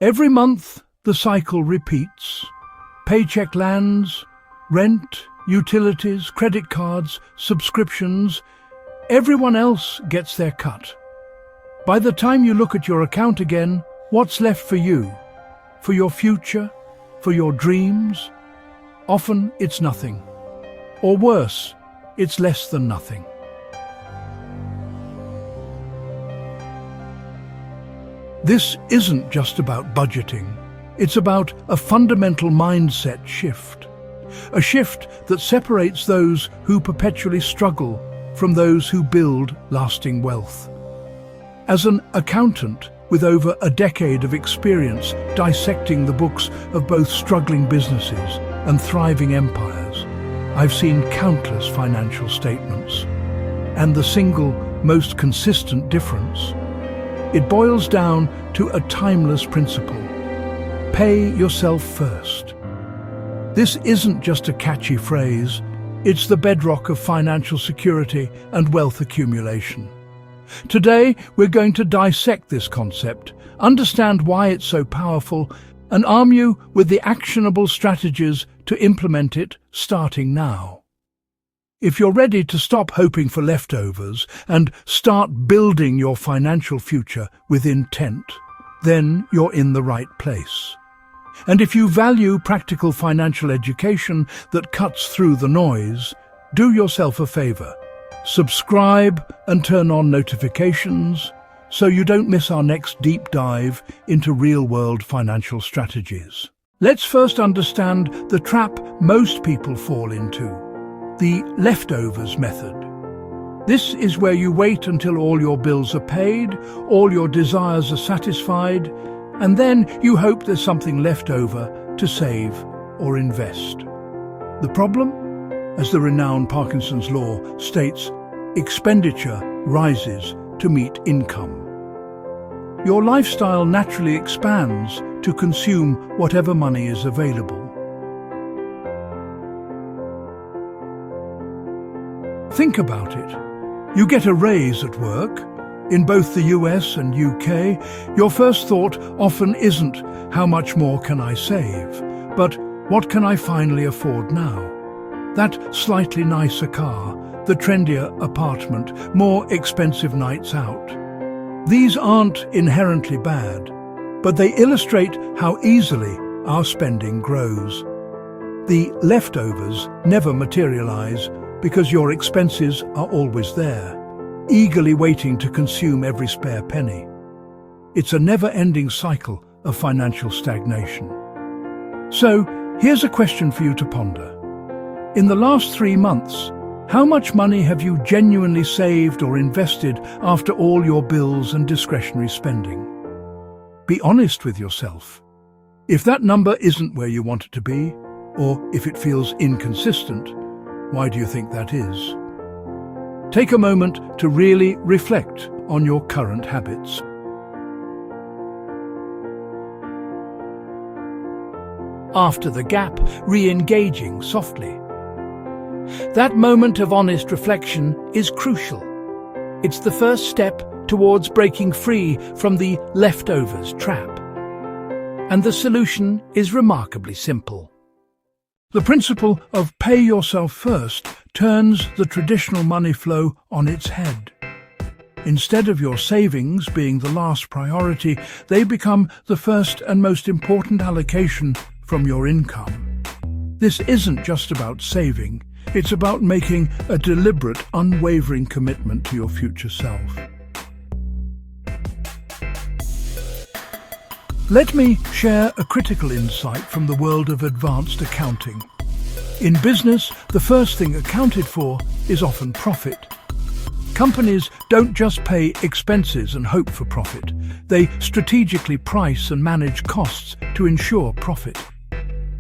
Every month, the cycle repeats. Paycheck lands, rent, utilities, credit cards, subscriptions. Everyone else gets their cut. By the time you look at your account again, what's left for you? For your future? For your dreams? Often it's nothing. Or worse, it's less than nothing. This isn't just about budgeting. It's about a fundamental mindset shift. A shift that separates those who perpetually struggle from those who build lasting wealth. As an accountant with over a decade of experience dissecting the books of both struggling businesses and thriving empires, I've seen countless financial statements. And the single most consistent difference? It boils down to a timeless principle. Pay yourself first. This isn't just a catchy phrase, it's the bedrock of financial security and wealth accumulation. Today, we're going to dissect this concept, understand why it's so powerful, and arm you with the actionable strategies to implement it starting now. If you're ready to stop hoping for leftovers and start building your financial future with intent, then you're in the right place. And if you value practical financial education that cuts through the noise, do yourself a favor. Subscribe and turn on notifications so you don't miss our next deep dive into real-world financial strategies. Let's first understand the trap most people fall into, the leftovers method. This is where you wait until all your bills are paid, all your desires are satisfied, and then you hope there's something left over to save or invest. The problem? As the renowned Parkinson's law states, expenditure rises to meet income. Your lifestyle naturally expands to consume whatever money is available. Think about it. You get a raise at work. In both the US and UK, your first thought often isn't, how much more can I save? But what can I finally afford now? That slightly nicer car, the trendier apartment, more expensive nights out. These aren't inherently bad, but they illustrate how easily our spending grows. The leftovers never materialize because your expenses are always there, eagerly waiting to consume every spare penny. It's a never-ending cycle of financial stagnation. So, here's a question for you to ponder. In the last 3 months, how much money have you genuinely saved or invested after all your bills and discretionary spending? Be honest with yourself. If that number isn't where you want it to be, or if it feels inconsistent, why do you think that is? Take a moment to really reflect on your current habits. After the gap, re-engaging softly. That moment of honest reflection is crucial. It's the first step towards breaking free from the leftovers trap. And the solution is remarkably simple. The principle of pay yourself first turns the traditional money flow on its head. Instead of your savings being the last priority, they become the first and most important allocation from your income. This isn't just about saving. It's about making a deliberate, unwavering commitment to your future self. Let me share a critical insight from the world of advanced accounting. In business, the first thing accounted for is often profit. Companies don't just pay expenses and hope for profit. They strategically price and manage costs to ensure profit.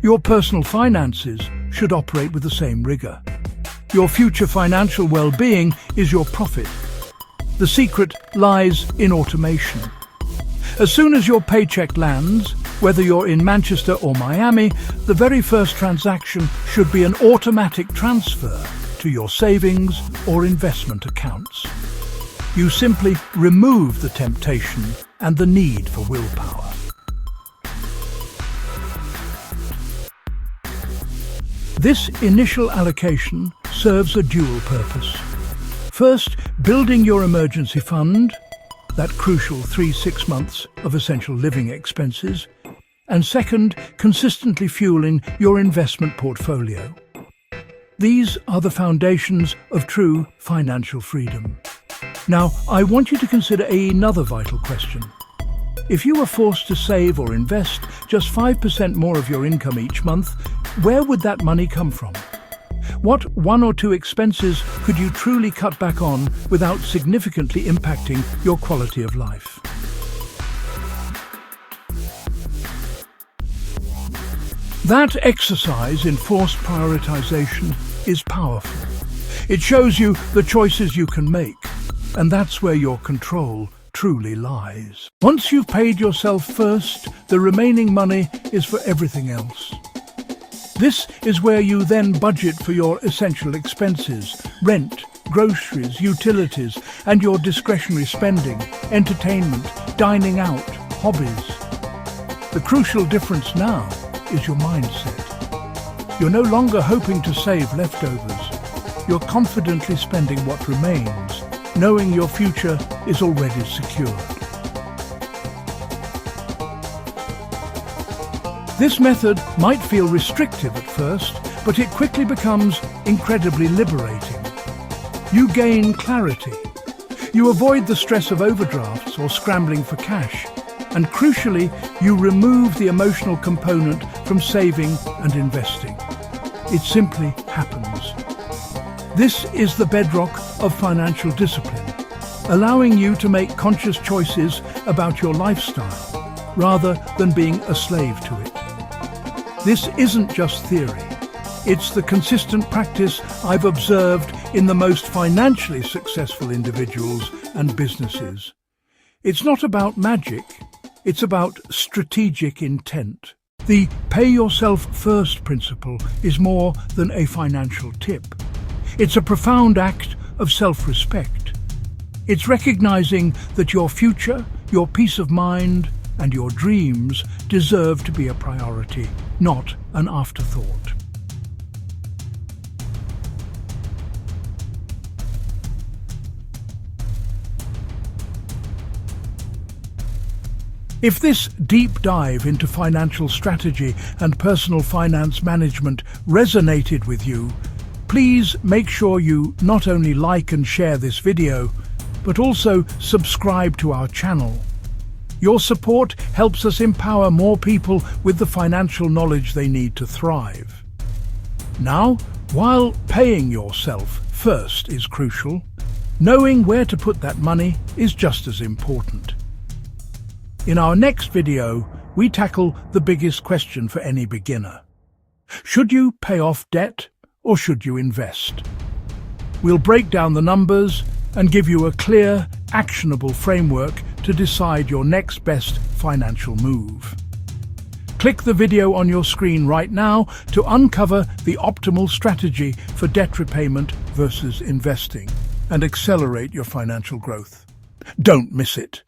Your personal finances should operate with the same rigor. Your future financial well-being is your profit. The secret lies in automation. As soon as your paycheck lands, whether you're in Manchester or Miami, the very first transaction should be an automatic transfer to your savings or investment accounts. You simply remove the temptation and the need for willpower. This initial allocation serves a dual purpose. First, building your emergency fund, that crucial 3-6 months of essential living expenses, and second, consistently fueling your investment portfolio. These are the foundations of true financial freedom. Now, I want you to consider another vital question. If you were forced to save or invest just 5% more of your income each month, where would that money come from? What 1 or 2 expenses could you truly cut back on without significantly impacting your quality of life? That exercise in forced prioritization is powerful. It shows you the choices you can make, and that's where your control truly lies. Once you've paid yourself first, the remaining money is for everything else. This is where you then budget for your essential expenses, rent, groceries, utilities, and your discretionary spending, entertainment, dining out, hobbies. The crucial difference now is your mindset. You're no longer hoping to save leftovers. You're confidently spending what remains, knowing your future is already secured. This method might feel restrictive at first, but it quickly becomes incredibly liberating. You gain clarity. You avoid the stress of overdrafts or scrambling for cash. And crucially, you remove the emotional component from saving and investing. It simply happens. This is the bedrock of financial discipline, allowing you to make conscious choices about your lifestyle, rather than being a slave to it. This isn't just theory. It's the consistent practice I've observed in the most financially successful individuals and businesses. It's not about magic, it's about strategic intent. The pay yourself first principle is more than a financial tip. It's a profound act of self-respect. It's recognizing that your future, your peace of mind, and your dreams deserve to be a priority, not an afterthought. If this deep dive into financial strategy and personal finance management resonated with you, please make sure you not only like and share this video, but also subscribe to our channel. Your support helps us empower more people with the financial knowledge they need to thrive. Now, while paying yourself first is crucial, knowing where to put that money is just as important. In our next video, we tackle the biggest question for any beginner. Should you pay off debt or should you invest? We'll break down the numbers and give you a clear, actionable framework to decide your next best financial move. Click the video on your screen right now to uncover the optimal strategy for debt repayment versus investing and accelerate your financial growth. Don't miss it.